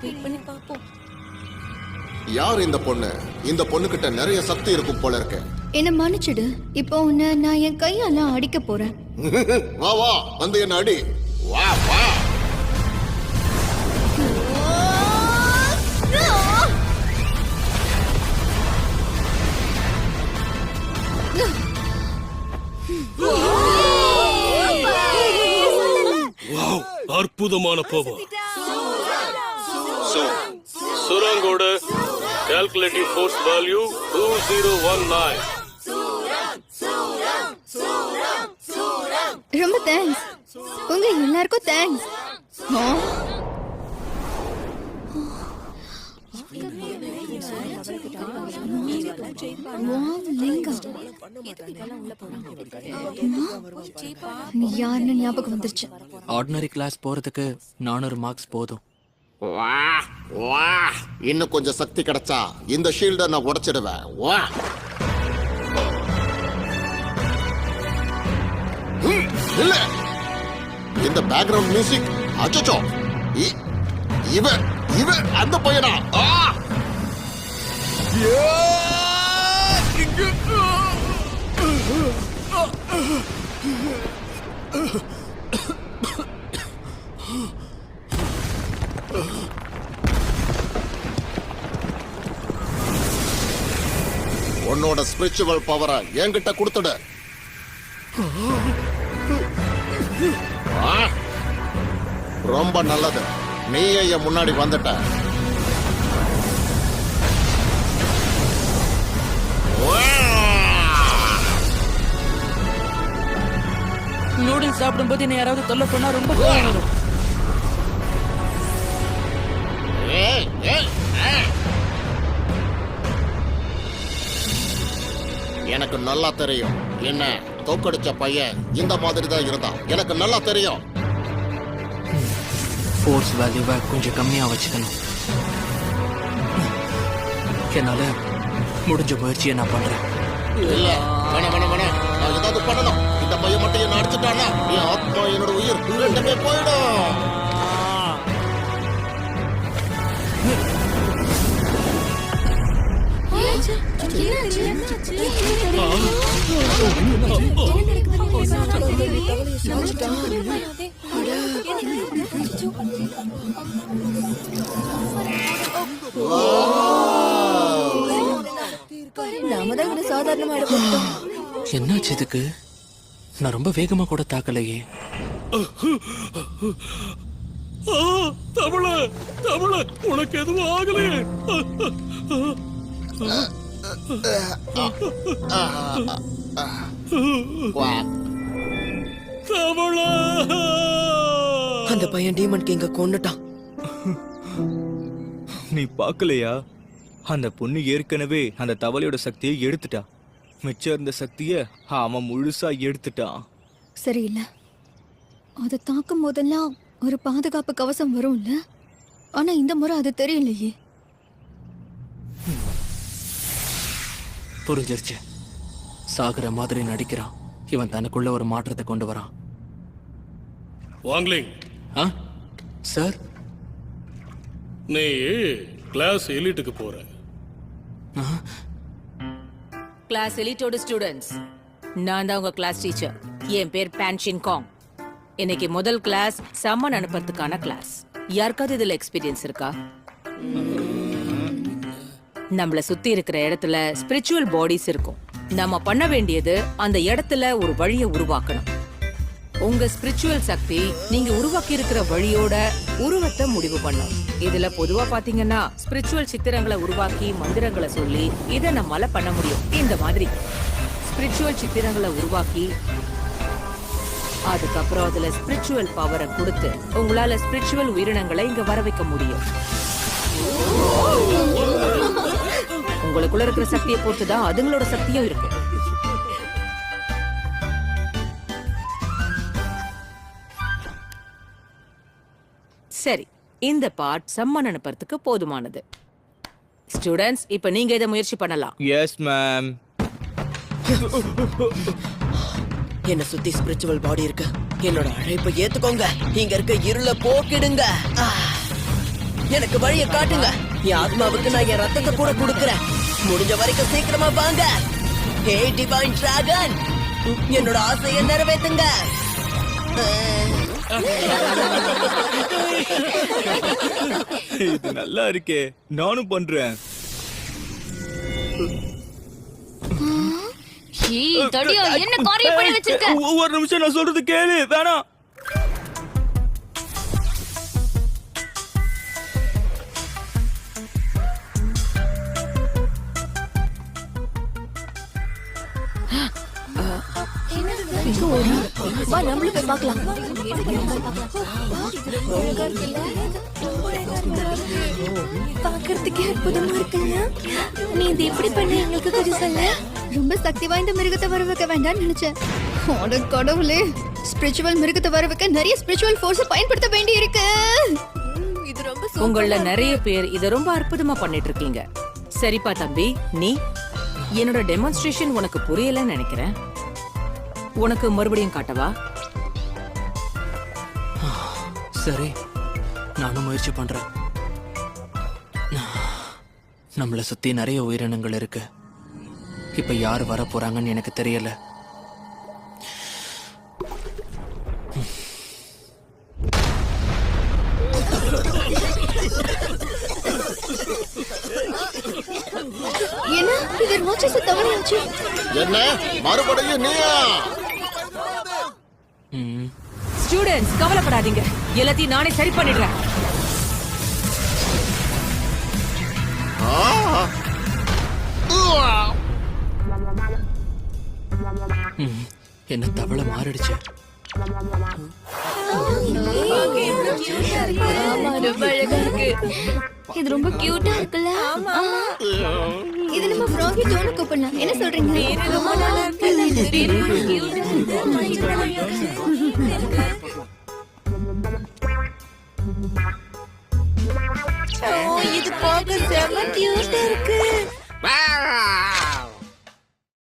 Wait பண்ணி பாப்போம். யார் இந்த பொண்ணு? இந்த பொண்ணு கிட்ட நிறைய சக்தி இருக்கும் போல இருக்கு. என்ன மன்னிச்சிடு. இப்போ உன்னை நான் என் கையால அடிக்க போறேன். வா வா, வந்து என்ன அடி. வா வா. வாவ், அற்புதமான பவர். சுரங்கோட கால்குலேட்டிவ் ஃபோர்ஸ் வேல்யூ 2019. ரொம்ப தேங்க்ஸ். உங்க எல்லாருக்கும் தேங்க்ஸ். நீ யாருன்னு ஞாபகம் வந்துருச்சு. ஆர்டினரி கிளாஸ் போறதுக்கு 400 மார்க்ஸ் போதும். வா வா, இன்னும் கொஞ்சம் சக்தி கிடைச்சா இந்த ஷீல்ட நான் உடைச்சிடுவேன். வா. இல்ல, இந்த பேக்ரவுண்ட் மியூசிக். அச்சோ, இவன் இவன் அந்த பையனா? உன்னோட ஸ்பிரிச்சுவல் பவரை என்கிட்ட கொடுத்துடு. ரொம்ப நல்லது, நீயே என் முன்னாடி வந்துட்ட. நூடுல்ஸ் சாப்பிடும்போது என்ன யாராவது தொல்லை பண்ணா ரொம்ப கோவம் வரும். எனக்கு நல்லா தெரியும், என்ன தோக்கடிச்ச பையன் இந்த மாதிரி தான் இருந்தான். எனக்கு நல்லா தெரியும். ஃபோர்ஸ் வேல்யூவை கொஞ்சம் கம்மியா வச்சுக்கணும். என்னால முடிஞ்ச முயற்சியை நான் பண்றேன். இல்ல, வேணாம் வேணாம் வேணாம், நான் ஏதாவது பண்ணணும். இந்த பையன் மட்டும் என்ன அடிச்சுட்டானா என் ஆத்மா என்னோட உயிர் ரெண்டுமே போயிடும். என்னாச்சு இதுக்கு? நான் ரொம்ப வேகமா கூட தாக்கலையே. தமிழ தமிழ, உனக்கு எதுவும் ஆகலையே? தமிழ, அந்த பையன் டீமன் கிங்க கொன்னுட்டான். நீ பார்க்கலையா? அந்த பொண்ணு ஏற்கனவே அந்த தவளையோட சக்தியை எடுத்துட்டா. மிச்சம் இருந்த சக்தியை அவன் முழுசா எடுத்துட்டான். சரியில்லை, அதை தாக்கும் போதெல்லாம் ஒரு பாதுகாப்பு கவசம் வரும்ல. ஆனா இந்த முறை அது தெரியலையே. புரிஞ்சிருச்சு. சாகுற மாதிரி நடிக்கிறான். இவன் தனக்குள்ள ஒரு மாற்றத்தை கொண்டு வரான். வாங்லிங், சார், நீ கிளாஸ் எலிட்டுக்கு போற. கிளாஸ் எலிட்டோட ஸ்டூடெண்ட்ஸ், நான் தான் உங்க கிளாஸ் டீச்சர். என் பேர் பான்ஷின் காங். இன்னைக்கு முதல் கிளாஸ் சம்மன் அனுப்புறதுக்கான கிளாஸ். யாருக்காவது இதுல எக்ஸ்பீரியன்ஸ் இருக்கா? நம்மள சுத்தி இருக்கிற இடத்துல ஸ்பிரிச்சுவல் பாடிஸ் இருக்கும். நம்ம பண்ண வேண்டியது அந்த இடத்துல ஒரு வழியை உருவாக்கணும். உங்க ஸ்பிரிச்சுவல் சக்தி நீங்க உருவாக்கி இருக்கிற வழியோட உருவத்தை முடிவு பண்ணும். இதுல பொதுவா பாத்தீங்கன்னா ஸ்பிரிச்சுவல் சித்திரங்களை உருவாக்கி மந்திரங்களை சொல்லி இதை நம்மால பண்ண முடியும். இந்த மாதிரி ஸ்பிரிச்சுவல் சித்திரங்களை உருவாக்கி அதுக்கப்புறம் அதுல ஸ்பிரிச்சுவல் பவரை கொடுத்து உங்களால ஸ்பிரிச்சுவல் உயிரினங்களை இங்க வர வைக்க முடியும். உங்களுக்குள்ள இருக்கிற சக்தியை பொறுத்துதான் அதுங்களோட சக்தியும் இருக்கு. சரி, இந்த பார்ட் சம்மன் அனுப்புறதுக்கு போதுமானது. ஸ்டூடெண்ட்ஸ், இப்ப நீங்க இதை முயற்சி பண்ணலாம். Yes ma'am. என்ன சுத்தி ஸ்பிரிச்சுவல் பாடி இருக்கு. என்னோட அழைப்பை ஏத்துக்கோங்க. இங்க இருக்க இருள போக்கிடுங்க. எனக்கு வழிய காட்டுங்க. என் ஆத்மாவுக்கு நான் என் ரத்தத்தை கூட கொடுக்கறேன். முடிஞ்ச வரைக்கும் சீக்கிரமா வாங்க. ஹே டிவைன் டிராகன், என்னோட ஆசையை நிறைவேத்துங்க. இது நல்லா இருக்கே, நானும் பண்றேன். தடியா என்ன காரியம் பண்ணி வச்சிருக்க? ஒரு நிமிஷம், நான் சொல்றது கேளு. வேணாம். வா நம்மளும் போய் பார்க்கலாம். பார்க்கறதுக்கே அற்புதமா இருக்குல்ல? நீ இது எப்படி பண்ண எங்களுக்கு கொஞ்சம் சொல்ல. ரொம்ப சக்தி வாய்ந்த மிருகத்தை வர வைக்க வேண்டாம்னு நினைச்சேன். அட கடவுளே, ஸ்பிரிச்சுவல் மிருகத்தை வர வைக்க நிறைய ஸ்பிரிச்சுவல் ஃபோர்ஸ் பயன்படுத்த வேண்டி இருக்கு. இது ரொம்ப உங்கள நிறைய பேர் இத ரொம்ப அற்புதமா பண்ணிட்டு இருக்கீங்க. சரிப்பா தம்பி, நீ என்னோட டெமான்ஸ்ட்ரேஷன் உனக்கு புரியலன்னு நினைக்கிறேன். உனக்கு மறுபடியும் காட்டவா? சரி, நானும் முயற்சி பண்றேன். நம்மள சுத்தி நிறைய உயிரினங்கள் இருக்கு. இப்ப யார் வர போறாங்கன்னு எனக்கு தெரியல. என்ன இது ராட்சச தவளையாச்சு? என்ன மறுபடியும் நீயா? ஸ்டூடெண்ட்ஸ் கவலைப்படாதீங்க, எல்லாத்தையும் நானே சரி பண்ணிடுறேன். என்ன தவளை மாறிடுச்சு. இது ரொம்ப கியூட்டா இருக்குல்ல? இது நம்ம ஃப்ராகி ஜோன கூப்பிடலாம். என்ன சொல்றீங்க? இது பார்க்க செம கியூட்டா இருக்கு.